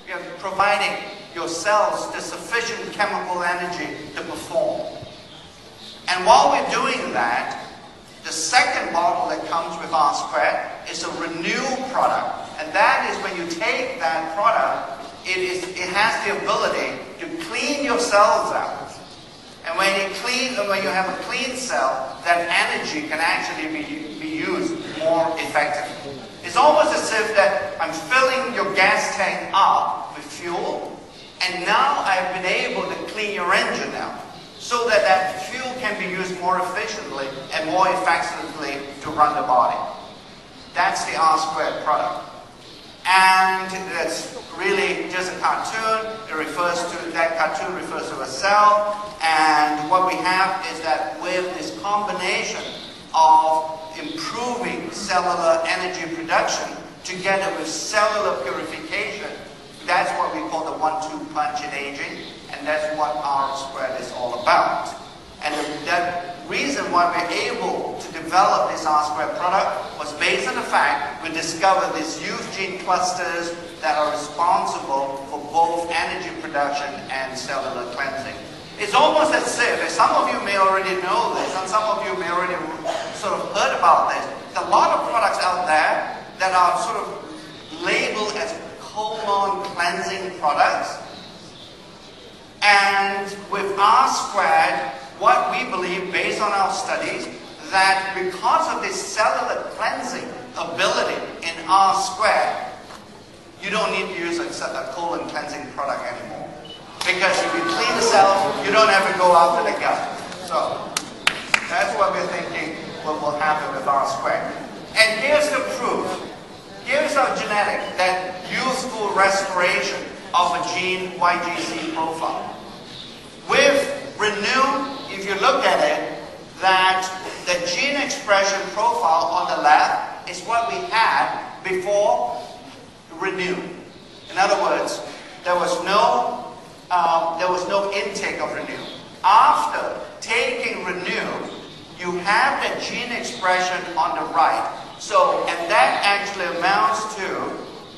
You're providing your cells the sufficient chemical energy to perform. And while we're doing that, the second bottle that comes with R2 is a renew product. And that is when you take that product, it has the ability to clean your cells out. And when you have a clean cell, that energy can actually be used more effectively. It's almost as if that I'm filling your gas tank up with fuel, and now I've been able to clean your engine out, so that that fuel can be used more efficiently and more effectively to run the body. That's the R2 product. And that's really just a cartoon. That cartoon refers to a cell. And what we have is that with this combination of improving cellular energy production together with cellular purification, that's what we call the 1-2 punch in aging. And that's what R2 is all about. And the reason why we're able to develop this R2 product was based on the fact we discovered these huge gene clusters that are responsible for both energy production and cellular cleansing. It's almost as if some of you may already know this, and some of you may already sort of heard about this. There's a lot of products out there that are sort of labeled as colon cleansing products. And with R2, what we believe, based on our studies, that because of this cellular cleansing ability in R2, you don't need to use a colon cleansing product anymore. Because if you clean the cells, you don't have to go after the gut. So, that's what we're thinking what will happen with R2. And here's the proof. Here's our genetic, that useful restoration of a gene YGC profile. With Renew, if you look at it, that the gene expression profile on the left is what we had before Renew. In other words, there was no intake of Renew. After taking Renew, you have the gene expression on the right. So, and that actually amounts to,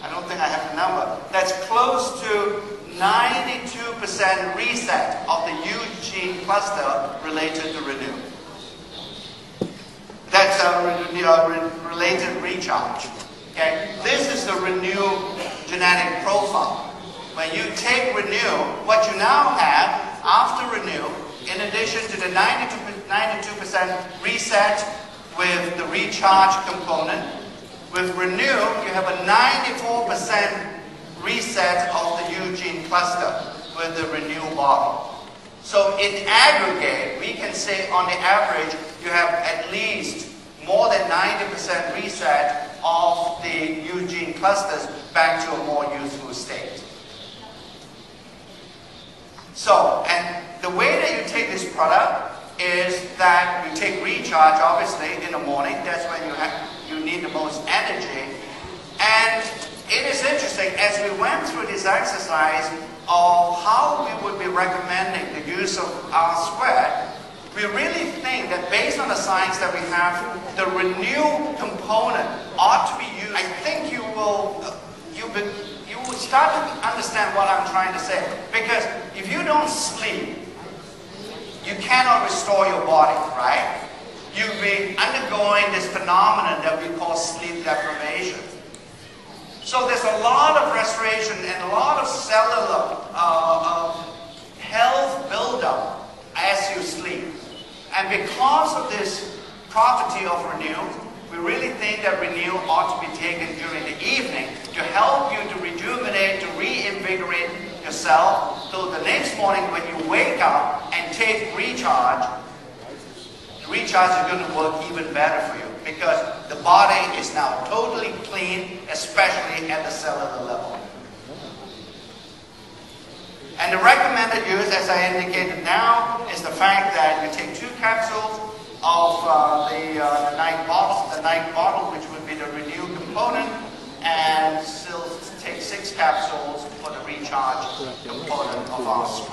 I don't think I have the number, that's close to 92% reset of the huge gene cluster related to Renew. That's a related recharge. Okay? This is the Renew genetic profile. When you take Renew, what you now have after Renew, in addition to the 92% reset with the recharge component, with Renew, you have a 94% reset of the huge gene cluster with the Renew bottle. So in aggregate, we can say on the average, you have at least more than 90% reset of the huge gene clusters back to a more useful state. So, and the way that you take this product is that you take recharge, obviously, in the morning. That's when you need the most energy. And it is interesting, as we went through this exercise of how we would be recommending the use of R2, we really think that based on the science that we have, the Renew component ought to be used. I think you will start to understand what I'm trying to say. Because if you don't sleep, you cannot restore your body, right? You'll be undergoing this phenomenon that we call sleep deprivation. So there's a lot of restoration and a lot of cellular health buildup as you sleep. And because of this property of Renew, we really think that Renew ought to be taken during the evening to help you to rejuvenate, to reinvigorate yourself, so the next morning when you wake up and take recharge, the recharge is going to work even better for you because the body is now totally clean, especially at the cellular level. And the recommended use, as I indicated now, is the fact that you take 2 capsules of the night bottle, which would be the Renew component, and still take 6 capsules for the recharge component of R2.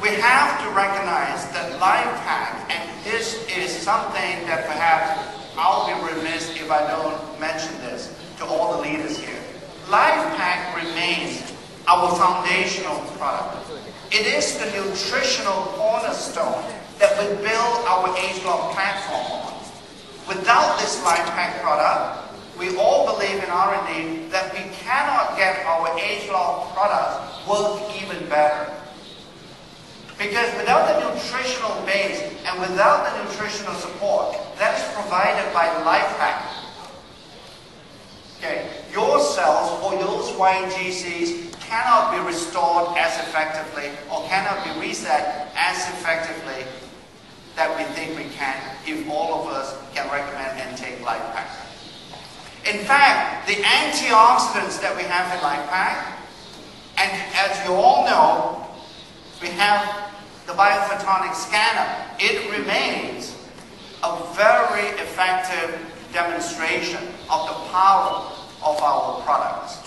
We have to recognize that life hack, and this is something that perhaps I'll be remiss if I don't mention this to all the leaders here. LifePak remains our foundational product. It is the nutritional cornerstone that we build our agelong platform on. Without this LifePak product, we all believe in R&D that we cannot get our agelong products work even better. Because without the nutritional base and without the nutritional support that is provided by LifePak, okay, your cells or those YGCs cannot be restored as effectively or cannot be reset as effectively that we think we can if all of us can recommend and take LifePak. In fact, the antioxidants that we have in LifePak, and as you all know, we have the biophotonic scanner. It remains a very effective demonstration of the power of our products.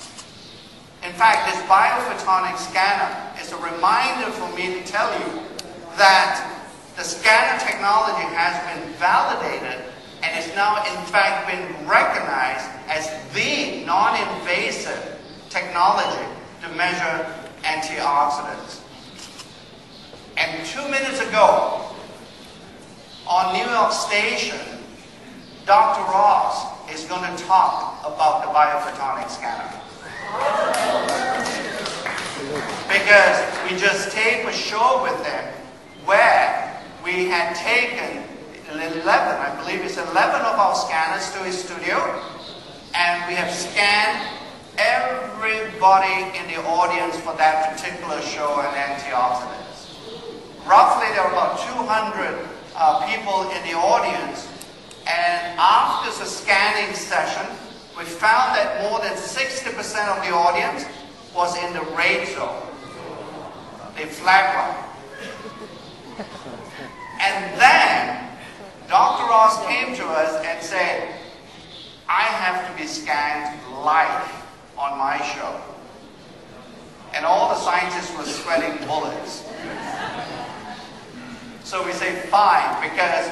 In fact, this biophotonic scanner is a reminder for me to tell you that the scanner technology has been validated and is now in fact been recognized as the non-invasive technology to measure antioxidants. And 2 minutes ago, on New York Station, Dr. Ross is going to talk about the biophotonic scanner. Because we just taped a show with him where we had taken 11, I believe it's 11 of our scanners to his studio, and we have scanned everybody in the audience for that particular show on antioxidants. Roughly there are about 200 people in the audience, and after the scanning session, we found that more than 60% of the audience was in the red zone. They flatlined. And then Dr. Ross came to us and said, I have to be scanned live on my show. And all the scientists were sweating bullets. So we say fine, because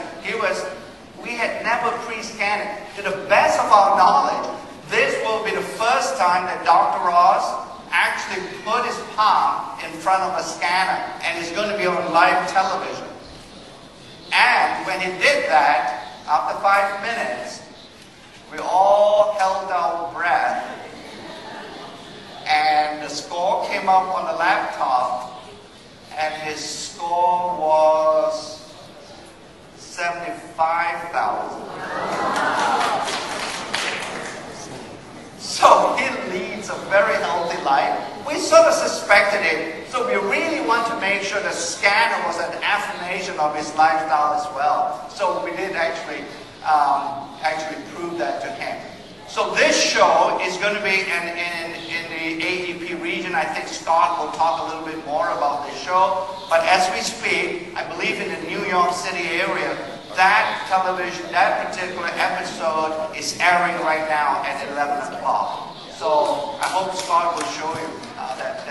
we had never pre-scanned it. To the best of our knowledge, this will be the first time that Dr. Ross actually put his palm in front of a scanner, and it's going to be on live television. And when he did that, after 5 minutes, we all held our breath, and the score came up on the laptop, and his score was 75,000. So he leads a very healthy life. We sort of suspected it, so we really want to make sure the scanner was an affirmation of his lifestyle as well. So we did actually prove that to him. So this show is going to be in the AEP region. I think Scott will talk a little bit more about this show. But as we speak, I believe in the New York City area, that television, that particular episode is airing right now at 11 o'clock. So I hope Scott will show you that